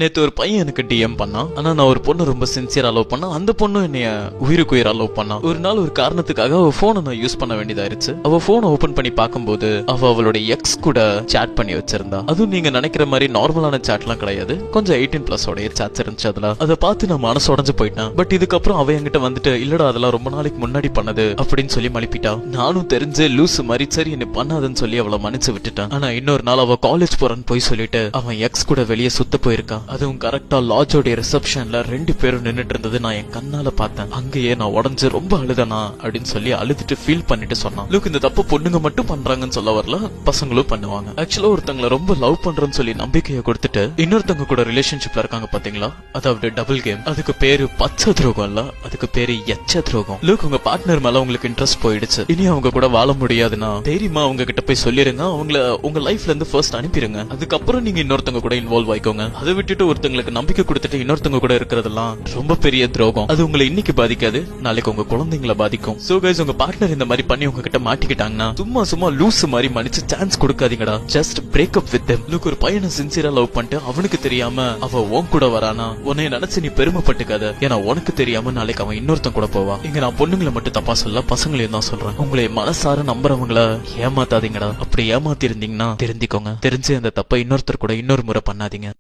நேத்து ஒரு பையன் எனக்கு டிஎம் பண்ணான். ஆனா நான் ஒரு பொண்ணு ரொம்ப சின்சியரா லவ் பண்ணா, அந்த பொண்ணு என்னைய உயிருக்கு உயிரா லவ் பண்ணா. ஒரு நாள் ஒரு காரணத்துக்காக அவ போனை நான் யூஸ் பண்ண வேண்டியதாயிருச்சு. அவ போனை ஓபன் பண்ணி பார்க்கும்போது அவளுடைய எக்ஸ் கூட சாட் பண்ணி வச்சிருந்தா. அதுவும் நீங்க நினைக்கிற மாதிரி நார்மலான சாட்லாம் கிடையாது. கொஞ்சம் 18+ உடைய சாட்ஸ் இருந்துச்சு அதுல. அதை பார்த்து நான் மனசு உடஞ்சு போயிட்டேன். பட் இதுக்கப்புறம் அவ என்கிட்ட வந்துட்டு இல்லடா அதெல்லாம் ரொம்ப நாளைக்கு முன்னாடி பண்ணது அப்படின்னு சொல்லி மலிப்பிட்டா. நானும் தெரிஞ்சு லூசு மாதிரி சரி என்ன பண்ணாதுன்னு சொல்லி அவளை மன்னிச்சு விட்டுட்டேன். ஆனா இன்னொரு நாள் அவ காலேஜ் போறான்னு போய் சொல்லிட்டு அவன் எக்ஸ் கூட வெளியே சுத்த போயிருக்கான். அதுவும் கரெக்டா லாட்ஜோட ரிசப்ஷன்ல 2 பேரும் நின்னுட்டு இருந்தது நான் என் கண்ணால பார்த்தேன். அங்கேயே நான் உடஞ்சு ரொம்ப அழுதனா அப்படின்னு சொல்லி அழுதுட்டு ஃபீல் பண்ணிட்டு சொன்னான். லுக், இந்த தப்பு பொண்ணுங்க மட்டும் பண்றாங்கன்னு சொல்ல வரல, பசங்களும் பண்ணுவாங்க. ஆக்சுவலா ஒருத்தங்களை ரொம்ப லவ் பண்றேன்னு சொல்லி நம்பிக்கையை கொடுத்துட்டு இன்னொருத்தவங்க கூட ரிலேஷன்ஷிப்ல இருக்காங்க பாத்தீங்களா, அதாவது டபுள் கேம். அதுக்கு பேரு பச்சை துரோகம் இல்ல, அதுக்கு பேரு எச்ச துரோகம். லுக், உங்க பார்ட்னர் மேல உங்களுக்கு இன்ட்ரெஸ்ட் போயிடுச்சு, இனி அவங்க கூட வாழ முடியாதுன்னா தைரியமா அவங்க கிட்ட போய் சொல்லிருங்க. அவங்கள உங்க லைஃப்ல இருந்து ஃபர்ஸ்ட் அனுப்பிடுங்க. அதுக்கப்புறம் நீங்க இன்னொருத்தவங்க கூட இன்வால்வ் ஆயிக்கோங்க. அதை விட்டுட்டு ஒருத்தங்களுக்கு நம்பிக்கை கொடுத்துட்டு இன்னொருத்தவங்க கூட இருக்கிறதெல்லாம் ரொம்ப பெரிய துரோகம். அது உங்களை இன்னைக்கு பாதிக்காது, நாளைக்கு உங்க குழந்தைங்களை பாதிக்கும். சோ கைஸ், உங்க பார்ட்னர் இந்த மாதிரி பண்ணி உங்ககிட்ட மாட்டிக்கிட்டாங்கன்னா சும்மா லூசு மாதிரி மன்னிச்சு சான்ஸ் கொடுக்காதீங்கடா. Just break up with them. Look, ஒரு பையனை சின்சியரா லவ் பண்ணிட்டு அவனுக்கு தெரியாம அவ உன் கூட வரானா, உன்னை நினைச்சு நீ பெருமைப்பட்டுக்காத. ஏன்னா உனக்கு தெரியாம நாளைக்கு அவன் இன்னொருத்தன் கூட போவா. இங்க நான் பொண்ணுங்களை மட்டும் தப்பா சொல்ல, பசங்களையும் தான் சொல்றேன். உங்களை மனசார நம்புறவங்கள ஏமாத்தாதீங்கடா. அப்படி ஏமாத்தி இருந்தீங்கன்னா தெரிஞ்சுக்கோங்க. தெரிஞ்சு அந்த தப்பை இன்னொருத்தர் கூட இன்னொரு முறை பண்ணாதீங்க.